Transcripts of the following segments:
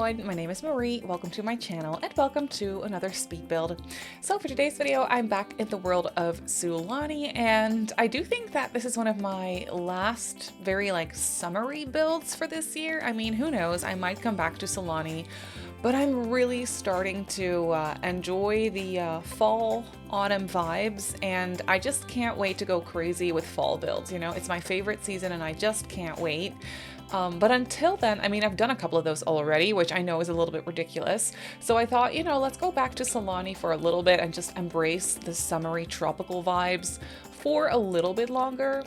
everyone, my name is Marie, welcome to my channel and welcome to another speed build. So for today's video, I'm back in the world of Sulani, and I do think that this is one of my last very summery builds for this year. I mean, who knows, I might come back to Sulani, but I'm really starting to enjoy the fall autumn vibes, and I just can't wait to go crazy with fall builds. You know, it's my favorite season and I just can't wait. But until then, I mean, I've done a couple of those already, which I know is a little bit ridiculous. So I thought, you know, let's go back to Sulani for a little bit and just embrace the summery tropical vibes for a little bit longer.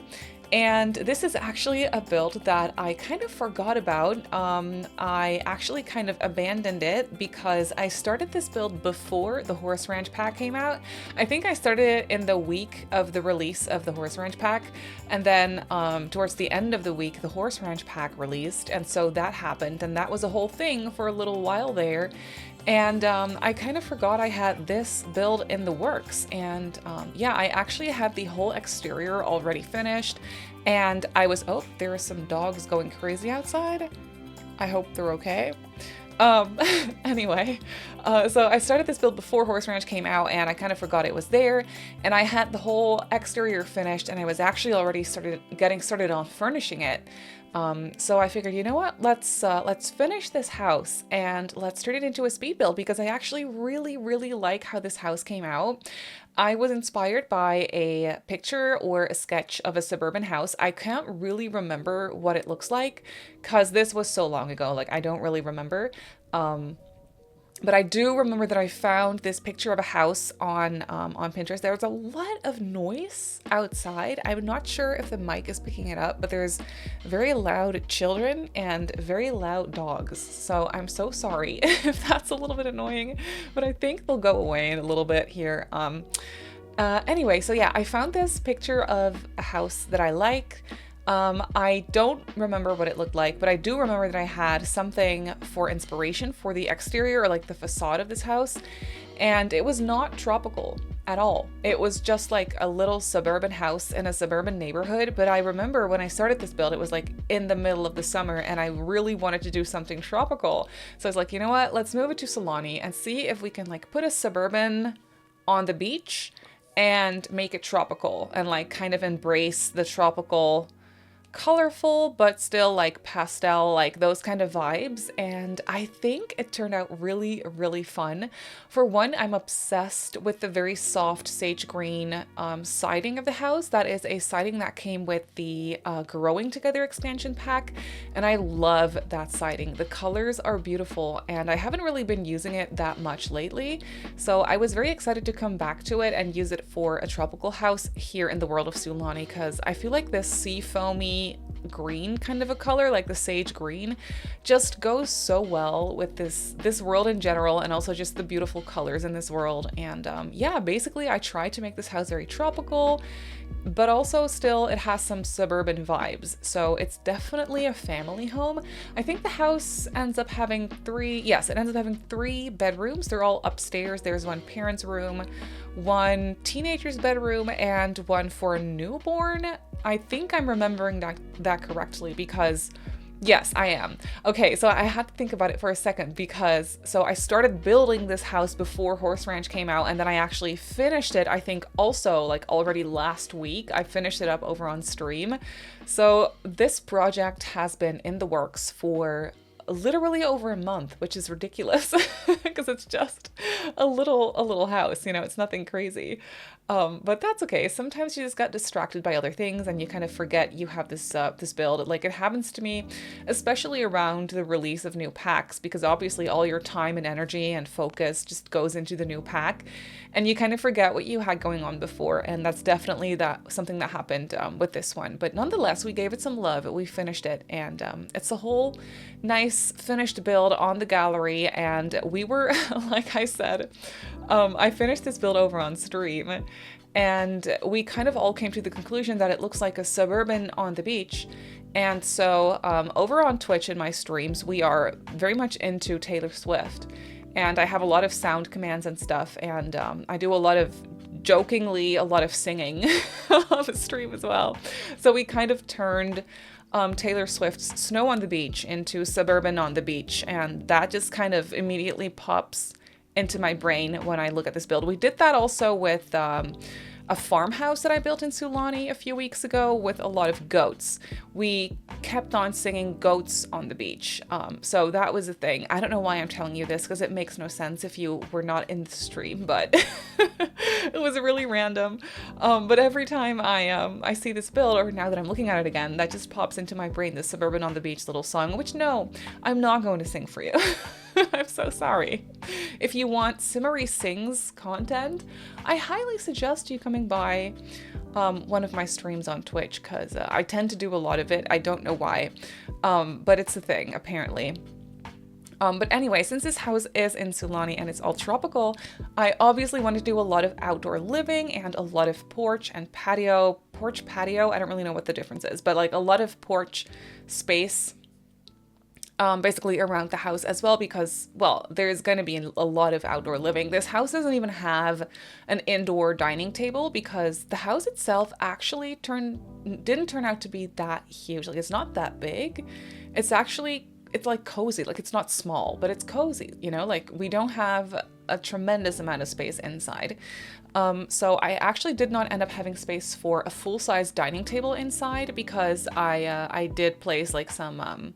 And this is actually a build that I kind of forgot about. I actually kind of abandoned it because I started this build before the Horse Ranch pack came out. I think I started it in the week of the release of the Horse Ranch pack, and then towards the end of the week, the Horse Ranch pack released, and so that happened, and that was a whole thing for a little while there. And I kind of forgot I had this build in the works, and yeah, I actually had the whole exterior already finished, and I was, oh, there are some dogs going crazy outside. I hope they're okay. Anyway, so I started this build before Horse Ranch came out, and I kind of forgot it was there, and I had the whole exterior finished, and I was actually already getting started on furnishing it. So I figured, you know what, let's finish this house and let's turn it into a speed build, because I actually really like how this house came out. I was inspired by a picture or a sketch of a suburban house. I can't really remember what it looks like because this was so long ago, like I don't really remember. But I do remember that I found this picture of a house on Pinterest. There was a lot of noise outside. I'm not sure if the mic is picking it up, but there's very loud children and very loud dogs. So I'm so sorry if that's a little bit annoying, but I think they'll go away in a little bit here. Anyway, so yeah, I found this picture of a house that I like. I don't remember what it looked like, but I do remember that I had something for inspiration for the exterior, or like the facade of this house, and it was not tropical at all. It was just like a little suburban house in a suburban neighborhood, but I remember when I started this build, it was like in the middle of the summer, and I really wanted to do something tropical. So I was like, you know what, let's move it to Sulani and see if we can like put a suburban on the beach and make it tropical and like kind of embrace the tropical, colorful but still like pastel, like those kind of vibes. And I think it turned out really fun. For one, I'm obsessed with the very soft sage green siding of the house. That is a siding that came with the Growing Together expansion pack, and I love that siding. The colors are beautiful, and I haven't really been using it that much lately, so I was very excited to come back to it and use it for a tropical house here in the world of Sulani, because I feel like this sea foamy green kind of a color, like the sage green, just goes so well with this world in general, and also just the beautiful colors in this world. And yeah, basically I tried to make this house very tropical, but also still it has some suburban vibes, so it's definitely a family home. I think the house ends up having three bedrooms. They're all upstairs. There's one parent's room, one teenager's bedroom, and one for a newborn. I think I'm remembering that correctly, because yes, I am. Okay, so I had to think about it for a second, because so I started building this house before Horse Ranch came out, and then I actually finished it, I think also like already last week. I finished it up over on stream. So this project has been in the works for literally over a month, which is ridiculous because it's just a little house, you know, it's nothing crazy. But that's okay. Sometimes you just got distracted by other things and you kind of forget you have this build. Like, it happens to me, especially around the release of new packs, because obviously all your time and energy and focus just goes into the new pack, and you kind of forget what you had going on before. And that's definitely something that happened with this one. But nonetheless, we gave it some love. We finished it, and it's a whole nice finished build on the gallery. And we were, like I said, I finished this build over on stream, and we kind of all came to the conclusion that it looks like a suburban on the beach. And so over on Twitch in my streams, we are very much into Taylor Swift, and I have a lot of sound commands and stuff, and I do a lot of jokingly a lot of singing on the stream as well. So we kind of turned Taylor Swift's Snow on the Beach into Suburban on the Beach, and that just kind of immediately pops into my brain when I look at this build. We did that also with a farmhouse that I built in Sulani a few weeks ago with a lot of goats. We kept on singing goats on the beach. So that was a thing. I don't know why I'm telling you this because it makes no sense if you were not in the stream, but it was really random. But every time I see this build, or now that I'm looking at it again, that just pops into my brain, the Suburban on the Beach little song, which no, I'm not going to sing for you. I'm so sorry. If you want Simmary Sings content, I highly suggest you coming by one of my streams on Twitch, because I tend to do a lot of it. I don't know why, but it's a thing, apparently. But anyway, since this house is in Sulani and it's all tropical, I obviously want to do a lot of outdoor living and a lot of porch and patio. Porch, patio, I don't really know what the difference is, but like a lot of porch space basically around the house as well, because, well, there's going to be a lot of outdoor living. This house doesn't even have an indoor dining table because the house itself actually didn't turn out to be that huge. Like, it's not that big. It's like cozy. Like, it's not small, but it's cozy, you know? Like, we don't have a tremendous amount of space inside. So I actually did not end up having space for a full-size dining table inside because I did place like some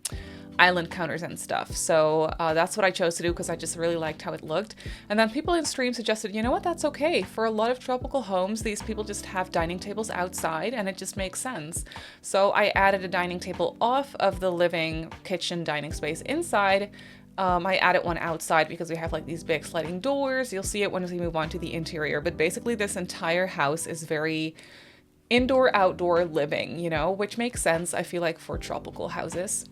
island counters and stuff. So that's what I chose to do because I just really liked how it looked. And then people in stream suggested, you know what, that's okay. For a lot of tropical homes, these people just have dining tables outside and it just makes sense. So I added a dining table off of the living kitchen dining space inside. I added one outside because we have like these big sliding doors. You'll see it when we move on to the interior. But basically this entire house is very indoor, outdoor living, you know, which makes sense, I feel like, for tropical houses.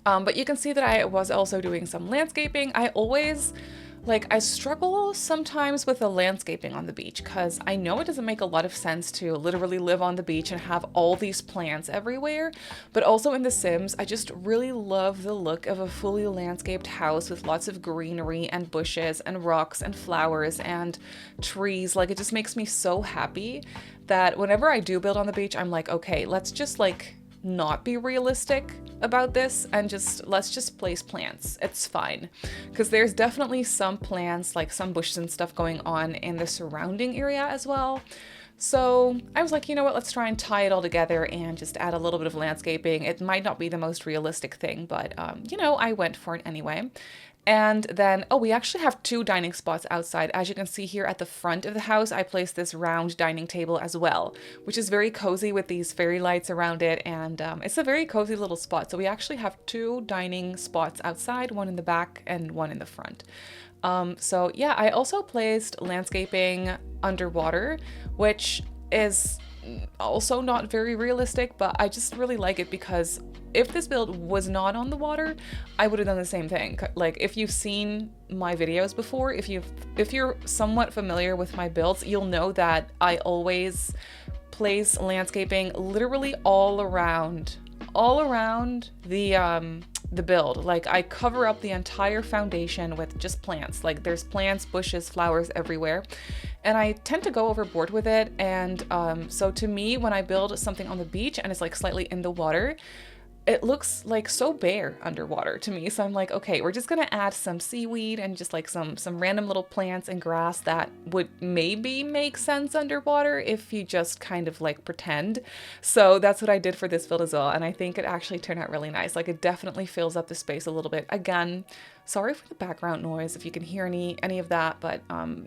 But you can see that I was also doing some landscaping. I struggle sometimes with the landscaping on the beach because I know it doesn't make a lot of sense to literally live on the beach and have all these plants everywhere. But also in The Sims, I just really love the look of a fully landscaped house with lots of greenery and bushes and rocks and flowers and trees. Like, it just makes me so happy that whenever I do build on the beach, I'm like, okay, let's just like not be realistic about this and let's just place plants. It's fine, because there's definitely some plants, like some bushes and stuff going on in the surrounding area as well. So I was like, you know what, let's try and tie it all together and just add a little bit of landscaping. It might not be the most realistic thing, but you know, I went for it anyway. And then, we actually have 2 dining spots outside. As you can see here at the front of the house, I placed this round dining table as well, which is very cozy with these fairy lights around it. And it's a very cozy little spot. So we actually have 2 dining spots outside, one in the back and one in the front. So yeah, I also placed landscaping underwater, which is also not very realistic, but I just really like it because if this build was not on the water, I would have done the same thing. Like, if you've seen my videos before, if you're somewhat familiar with my builds, you'll know that I always place landscaping literally all around the build. Like, I cover up the entire foundation with just plants. Like, there's plants, bushes, flowers everywhere. And I tend to go overboard with it. And so to me, when I build something on the beach and it's like slightly in the water, it looks like so bare underwater to me. So I'm like, okay, we're just gonna add some seaweed and just like some random little plants and grass that would maybe make sense underwater if you just kind of like pretend. So that's what I did for this build as well. And I think it actually turned out really nice. Like, it definitely fills up the space a little bit. Again, sorry for the background noise if you can hear any of that, but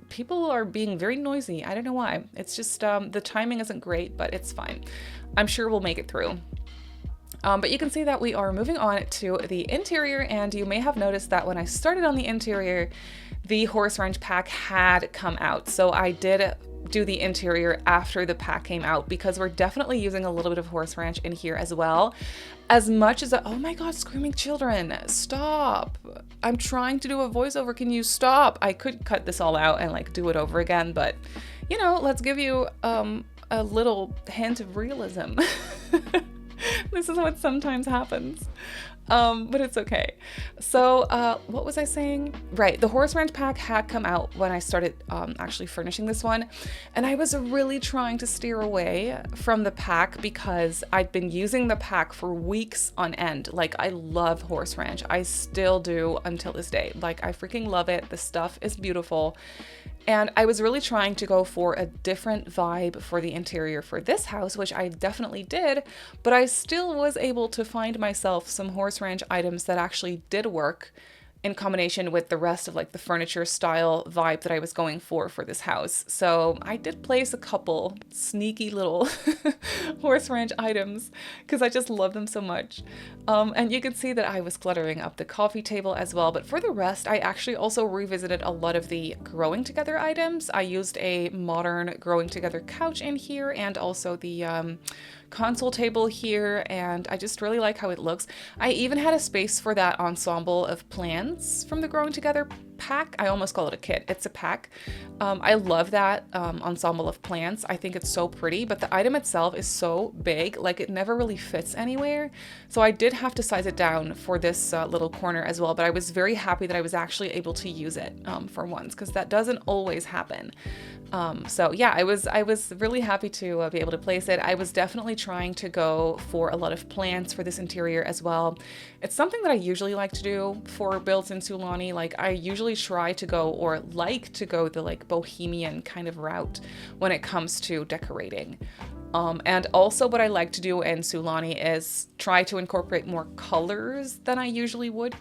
people are being very noisy. I don't know why. It's just the timing isn't great, but it's fine. I'm sure we'll make it through. But you can see that we are moving on to the interior, and you may have noticed that when I started on the interior, the horse ranch pack had come out. So I did do the interior after the pack came out because we're definitely using a little bit of horse ranch in here as well. As much as oh my god, screaming children, stop. I'm trying to do a voiceover, can you stop? I could cut this all out and like do it over again, but you know, let's give you a little hint of realism. This is what sometimes happens. But it's okay. So, what was I saying? Right, the Horse Ranch pack had come out when I started actually furnishing this one, and I was really trying to steer away from the pack because I'd been using the pack for weeks on end. Like, I love Horse Ranch. I still do until this day. Like, I freaking love it. The stuff is beautiful. And I was really trying to go for a different vibe for the interior for this house, which I definitely did, but I still was able to find myself some Horse Ranch items that actually did work in combination with the rest of like the furniture style vibe that I was going for this house. So I did place a couple sneaky little Horse Ranch items because I just love them so much. And you can see that I was cluttering up the coffee table as well. But for the rest, I actually also revisited a lot of the growing together items. I used a modern growing together couch in here and also the console table here, and I just really like how it looks. I even had a space for that ensemble of plants from the Growing Together pack. I almost call it a kit. It's a pack. I love that ensemble of plants. I think it's so pretty, but the item itself is so big, like it never really fits anywhere. So I did have to size it down for this little corner as well, but I was very happy that I was actually able to use it for once, because that doesn't always happen. So yeah, I was really happy to be able to place it. I was definitely trying to go for a lot of plants for this interior as well. It's something that I usually like to do for builds in Sulani. Like, I usually try to go, or like to go, the like bohemian kind of route when it comes to decorating. And also what I like to do in Sulani is try to incorporate more colors than I usually would.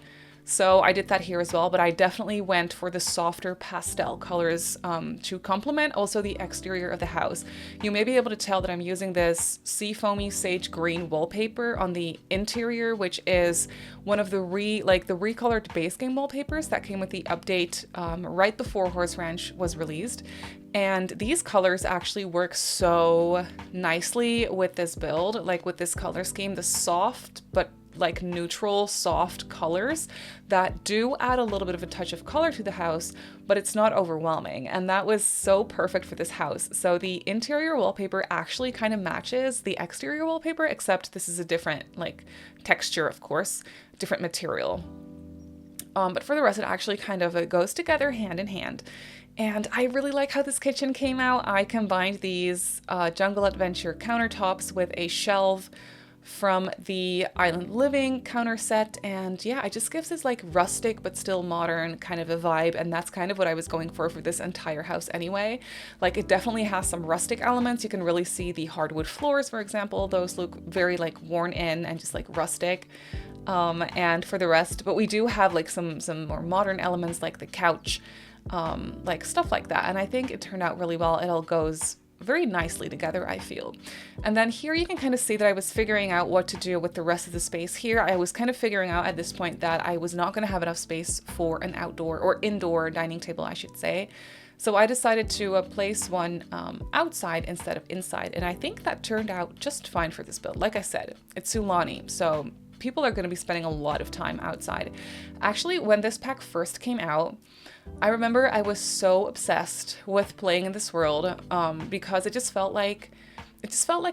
So I did that here as well, but I definitely went for the softer pastel colors to complement also the exterior of the house. You may be able to tell that I'm using this seafoamy sage green wallpaper on the interior, which is one of the recolored base game wallpapers that came with the update right before Horse Ranch was released. And these colors actually work so nicely with this build, like with this color scheme, the soft but like neutral soft colors that do add a little bit of a touch of color to the house, but it's not overwhelming. And that was so perfect for this house. So the interior wallpaper actually kind of matches the exterior wallpaper, except this is a different like texture, of course, different material. But for the rest, it actually kind of goes together hand in hand. And I really like how this kitchen came out. I combined these Jungle Adventure countertops with a shelf from the Island Living counter set, and yeah, it just gives this like rustic but still modern kind of a vibe, and that's kind of what I was going for this entire house anyway. Like, it definitely has some rustic elements. You can really see the hardwood floors, for example. Those look very like worn in and just like rustic. And for the rest, but we do have like some more modern elements like the couch, like stuff like that, and I think it turned out really well. It all goes very nicely together, I feel. And then here you can kind of see that I was figuring out what to do with the rest of the space here. I was kind of figuring out at this point that I was not going to have enough space for an outdoor or indoor dining table, I should say. So I decided to place one outside instead of inside, and I think that turned out just fine for this build. Like I said, it's Sulani, so people are going to be spending a lot of time outside. Actually, when this pack first came out, I remember I was so obsessed with playing in this world because it just felt like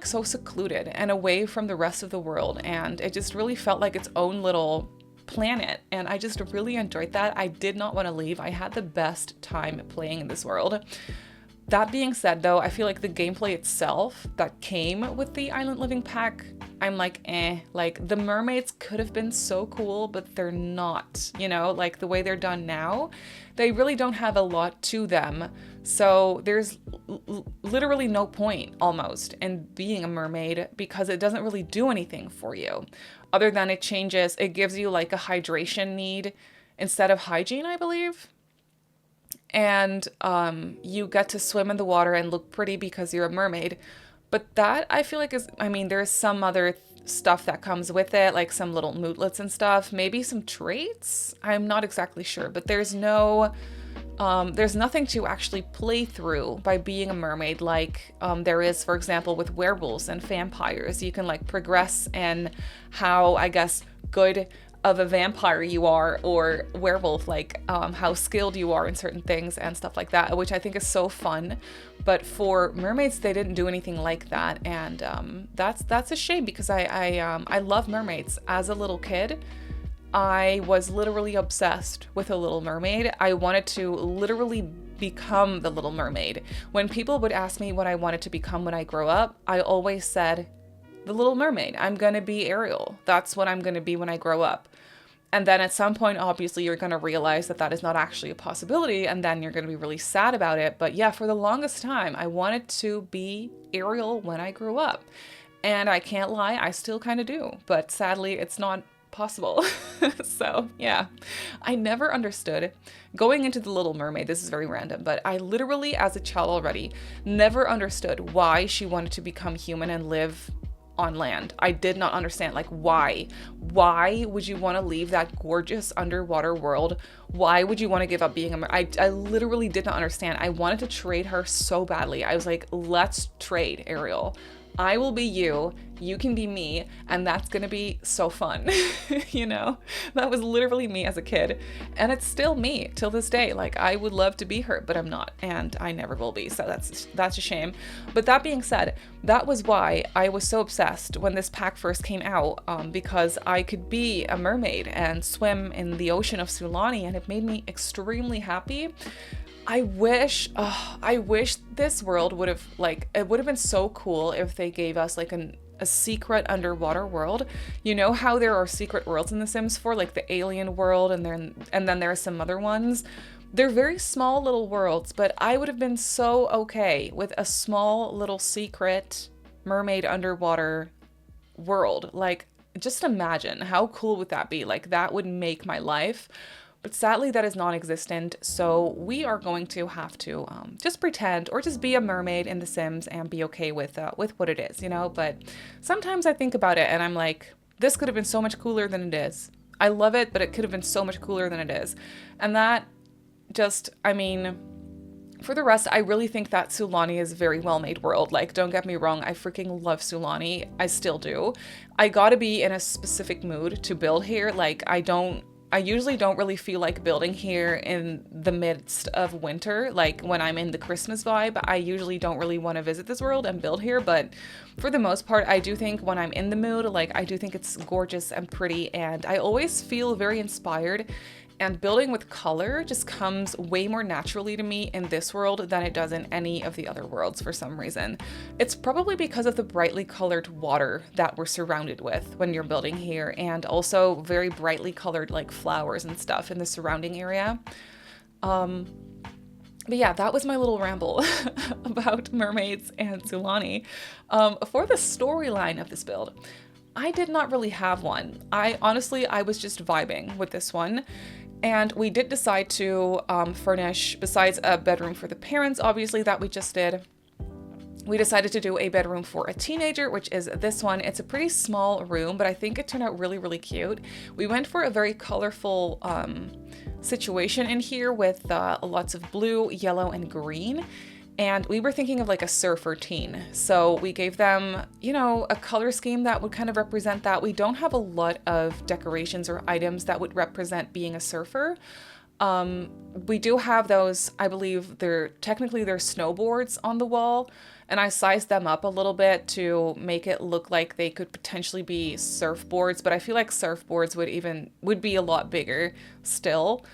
so secluded and away from the rest of the world, and it just really felt like its own little planet, and I just really enjoyed that. I did not want to leave. I had the best time playing in this world. That being said, though, I feel like the gameplay itself that came with the Island Living pack, I'm like, like the mermaids could have been so cool, but they're not, you know, like the way they're done now, they really don't have a lot to them. So there's literally no point almost in being a mermaid because it doesn't really do anything for you other than it gives you like a hydration need instead of hygiene, I believe. And you get to swim in the water and look pretty because you're a mermaid. But that, I feel like there's some other stuff that comes with it, like some little mootlets and stuff, maybe some traits. I'm not exactly sure, but there's nothing to actually play through by being a mermaid like there is, for example, with werewolves and vampires. You can like progress in how, I guess, good of a vampire you are or werewolf, like how skilled you are in certain things and stuff like that, which I think is so fun. But for mermaids, they didn't do anything like that, and that's a shame, because I love mermaids. As a little kid, I was literally obsessed with a Little Mermaid. I wanted to literally become the Little Mermaid. When people would ask me what I wanted to become when I grow up, I always said, the Little Mermaid. I'm gonna be Ariel. That's what I'm gonna be when I grow up. And then at some point, obviously, you're gonna realize that that is not actually a possibility, and then you're gonna be really sad about it. But yeah, for the longest time, I wanted to be Ariel when I grew up. And I can't lie, I still kind of do. But sadly, it's not possible. So yeah, I never understood going into the Little Mermaid. This is very random, but I literally, as a child already, never understood why she wanted to become human and live on land. I did not understand, like, why would you want to leave that gorgeous underwater world? Why would you want to give up being I literally did not understand. I wanted to trade her so badly. I was like, let's trade, Ariel. I will be you, you can be me, and that's gonna be so fun. You know, that was literally me as a kid, and it's still me till this day. Like, I would love to be her, but I'm not, and I never will be, so that's a shame. But that being said, that was why I was so obsessed when this pack first came out, because I could be a mermaid and swim in the ocean of Sulani, and it made me extremely happy. I wish this world would have, like, it would have been so cool if they gave us like a secret underwater world. You know how there are secret worlds in The Sims 4, like the alien world, and then there are some other ones. They're very small little worlds, but I would have been so okay with a small little secret mermaid underwater world. Like, just imagine how cool would that be? Like, that would make my life. But sadly, that is non-existent, so we are going to have to just pretend or just be a mermaid in The Sims and be okay with what it is, you know? But sometimes I think about it and I'm like, this could have been so much cooler than it is. I love it, but it could have been so much cooler than it is. And that just, I mean, for the rest, I really think that Sulani is a very well-made world. Like, don't get me wrong, I freaking love Sulani. I still do. I gotta be in a specific mood to build here. Like, I usually don't really feel like building here in the midst of winter. Like, when I'm in the Christmas vibe, I usually don't really want to visit this world and build here. But for the most part, I do think when I'm in the mood, like, I do think it's gorgeous and pretty. And I always feel very inspired. And building with color just comes way more naturally to me in this world than it does in any of the other worlds for some reason. It's probably because of the brightly colored water that we're surrounded with when you're building here, and also very brightly colored like flowers and stuff in the surrounding area. But yeah, that was my little ramble about mermaids and Sulani. For the storyline of this build, I did not really have one. I was just vibing with this one. And we did decide to furnish, besides a bedroom for the parents, obviously, that we just did, we decided to do a bedroom for a teenager, which is this one. It's a pretty small room, but I think it turned out really, really cute. We went for a very colorful situation in here with lots of blue, yellow, and green. And we were thinking of like a surfer teen. So we gave them, you know, a color scheme that would kind of represent that. We don't have a lot of decorations or items that would represent being a surfer. We do have those, I believe they're snowboards on the wall. And I sized them up a little bit to make it look like they could potentially be surfboards. But I feel like surfboards would be a lot bigger still.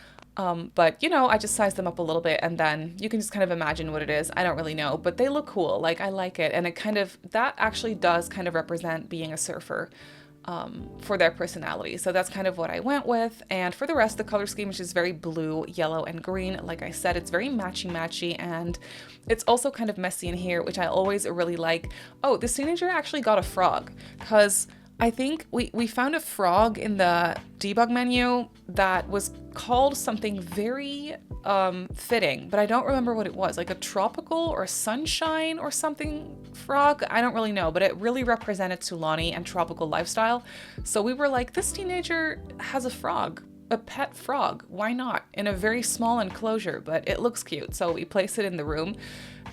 But, you know, I just sized them up a little bit, and then you can just kind of imagine what it is. I don't really know, but they look cool. Like, I like it. And that actually does kind of represent being a surfer, for their personality. So that's kind of what I went with. And for the rest, the color scheme is just very blue, yellow, and green. Like I said, it's very matchy-matchy, and it's also kind of messy in here, which I always really like. Oh, this teenager actually got a frog, because I think we found a frog in the debug menu that was called something very fitting, but I don't remember what it was, like a tropical or sunshine or something frog. I don't really know, but it really represented Sulani and tropical lifestyle. So we were like, this teenager has a frog. a pet frog. Why not? In a very small enclosure, but it looks cute. So we place it in the room.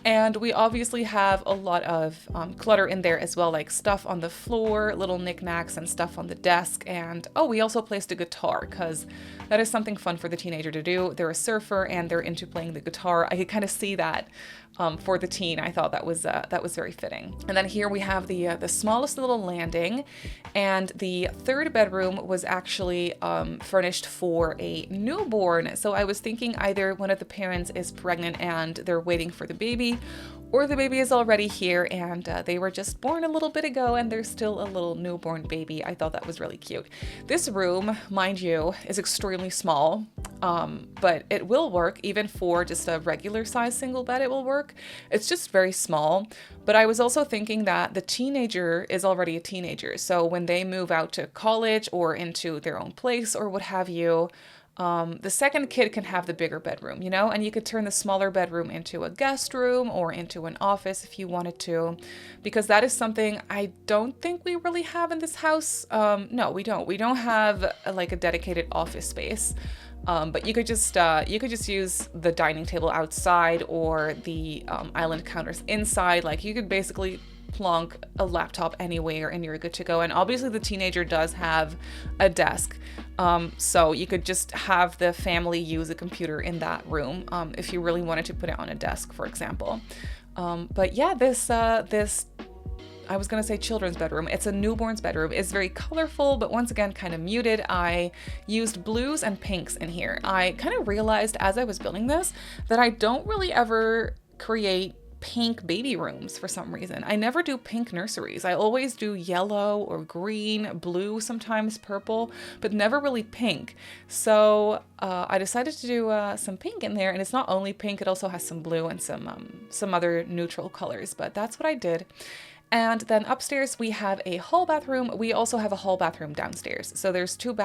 And we obviously have a lot of clutter in there as well, like stuff on the floor, little knickknacks and stuff on the desk. And oh, we also placed a guitar because that is something fun for the teenager to do. They're a surfer and they're into playing the guitar. I could kind of see that for the teen. I thought that was very fitting. And then here we have the smallest little landing, and the third bedroom was actually furnished for a newborn. So I was thinking either one of the parents is pregnant and they're waiting for the baby, or the baby is already here and they were just born a little bit ago and there's still a little newborn baby. I thought that was really cute. This room, mind you, is extremely small, but it will work even for just a regular size single bed. It will work. It's just very small. But I was also thinking that the teenager is already a teenager. So when they move out to college or into their own place or what have you, the second kid can have the bigger bedroom, you know, and you could turn the smaller bedroom into a guest room or into an office if you wanted to, because that is something I don't think we really have in this house. No, we don't. We don't have like a dedicated office space. But you could just use the dining table outside or the island counters inside. Like you could basically plonk a laptop anywhere and you're good to go. And obviously the teenager does have a desk. So you could just have the family use a computer in that room if you really wanted to put it on a desk, for example. But yeah, this I was gonna say children's bedroom. It's a newborn's bedroom. It's very colorful, but once again, kind of muted. I used blues and pinks in here. I kind of realized as I was building this that I don't really ever create pink baby rooms for some reason. I never do pink nurseries. I always do yellow or green, blue, sometimes purple, but never really pink. So I decided to do some pink in there, and it's not only pink, it also has some blue and some other neutral colors, but that's what I did. And then upstairs we have a hall bathroom. We also have a hall bathroom downstairs. So there's two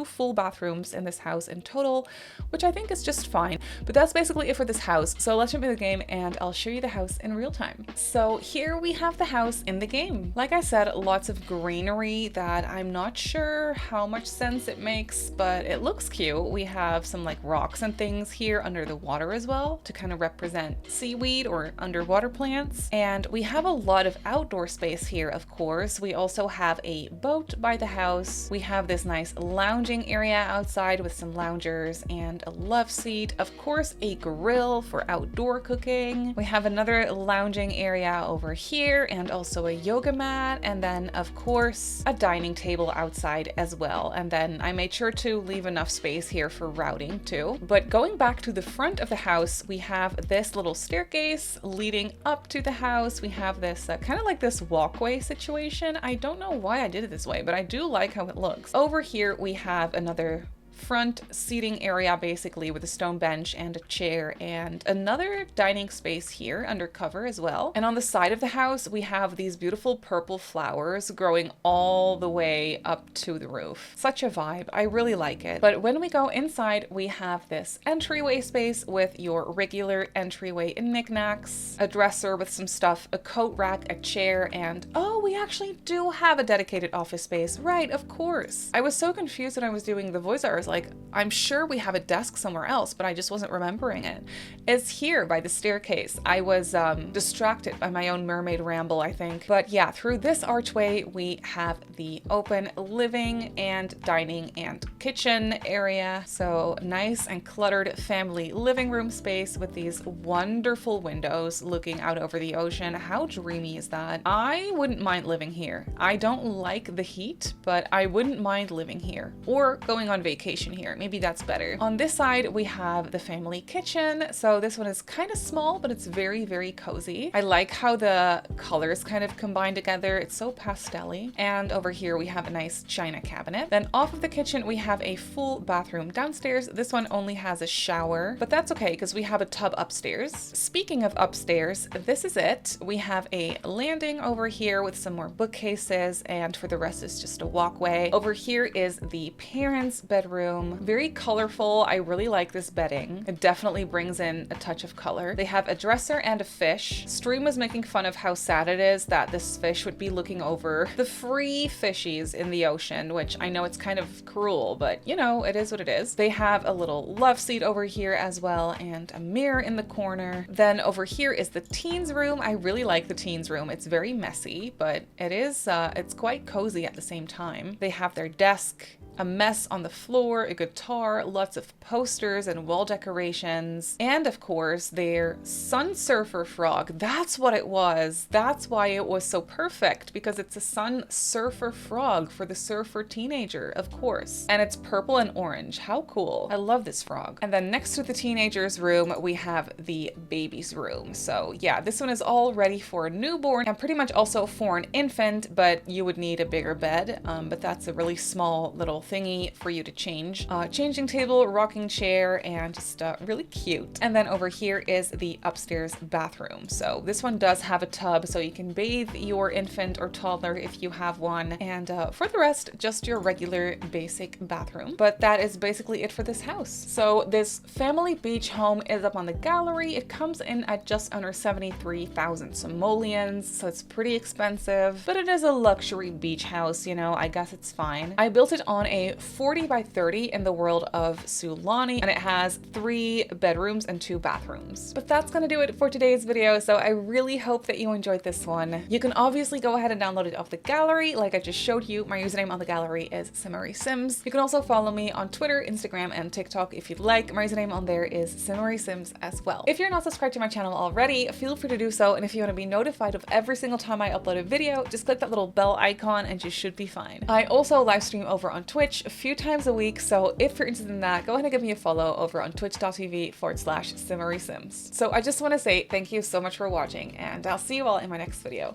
full bathrooms in this house in total, which I think is just fine. But that's basically it for this house. So let's jump into the game and I'll show you the house in real time. So here we have the house in the game. Like I said, lots of greenery that I'm not sure how much sense it makes, but it looks cute. We have some like rocks and things here under the water as well to kind of represent seaweed or underwater plants. And we have a lot of outdoor space here, of course. We also have a boat by the house. We have this nice lounging area outside with some loungers and a love seat. Of course, a grill for outdoor cooking. We have another lounging area over here and also a yoga mat. And then, of course, a dining table outside as well. And then I made sure to leave enough space here for routing too. But going back to the front of the house, we have this little staircase leading up to the house. We have this kind of like this walkway situation. I don't know why I did it this way, but I do like how it looks. Over here we have another front seating area basically with a stone bench and a chair and another dining space here under cover as well. And on the side of the house we have these beautiful purple flowers growing all the way up to the roof. Such a vibe. I really like it. But when we go inside we have this entryway space with your regular entryway knickknacks, a dresser with some stuff, a coat rack, a chair, and oh, we actually do have a dedicated office space. Right, of course. I was so confused when I was doing the voiceovers. Like, I'm sure we have a desk somewhere else, but I just wasn't remembering it. It's here by the staircase. I was distracted by my own mermaid ramble, I think. But yeah, through this archway, we have the open living and dining and kitchen area. So nice and cluttered family living room space with these wonderful windows looking out over the ocean. How dreamy is that? I wouldn't mind living here. I don't like the heat, but I wouldn't mind living here or going on vacation here. Maybe that's better. On this side, we have the family kitchen. So this one is kind of small, but it's very, very cozy. I like how the colors kind of combine together. It's so pastel-y. And over here, we have a nice china cabinet. Then off of the kitchen, we have a full bathroom downstairs. This one only has a shower, but that's okay because we have a tub upstairs. Speaking of upstairs, this is it. We have a landing over here with some more bookcases, and for the rest, it's just a walkway. Over here is the parents' bedroom. room. Very colorful. I really like this bedding. It definitely brings in a touch of color. They have a dresser and a fish. Stream was making fun of how sad it is that this fish would be looking over the free fishies in the ocean, which I know it's kind of cruel, but you know, it is what it is. They have a little love seat over here as well, and a mirror in the corner. Then over here is the teens room. I really like the teens room. It's very messy, but it is it's quite cozy at the same time. They have their desk, a mess on the floor, a guitar, lots of posters and wall decorations, and of course their sun surfer frog. That's what it was. That's why it was so perfect, because it's a sun surfer frog for the surfer teenager, of course. And it's purple and orange. How cool. I love this frog. And then next to the teenager's room, we have the baby's room. So yeah, this one is all ready for a newborn and pretty much also for an infant, but you would need a bigger bed. But that's a really small little thingy for you to change. Changing table, rocking chair, and just really cute. And then over here is the upstairs bathroom. So this one does have a tub, so you can bathe your infant or toddler if you have one. And for the rest, just your regular basic bathroom. But that is basically it for this house. So this family beach home is up on the gallery. It comes in at just under 73,000 simoleons, so it's pretty expensive, but it is a luxury beach house, you know, I guess it's fine. I built it on a 40 by 30 in the world of Sulani, and it has 3 bedrooms and 2 bathrooms. But that's gonna do it for today's video, so I really hope that you enjoyed this one. You can obviously go ahead and download it off the gallery, like I just showed you. My username on the gallery is Simmary Sims. You can also follow me on Twitter, Instagram, and TikTok if you'd like. My username on there is Simmary Sims as well. If you're not subscribed to my channel already, feel free to do so, and if you want to be notified of every single time I upload a video, just click that little bell icon and you should be fine. I also live stream over on Twitch a few times a week, so if you're interested in that, go ahead and give me a follow over on twitch.tv/SimmarySims. So I just want to say thank you so much for watching, and I'll see you all in my next video.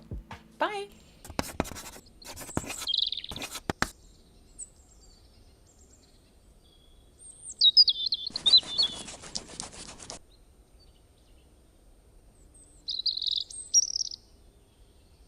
Bye!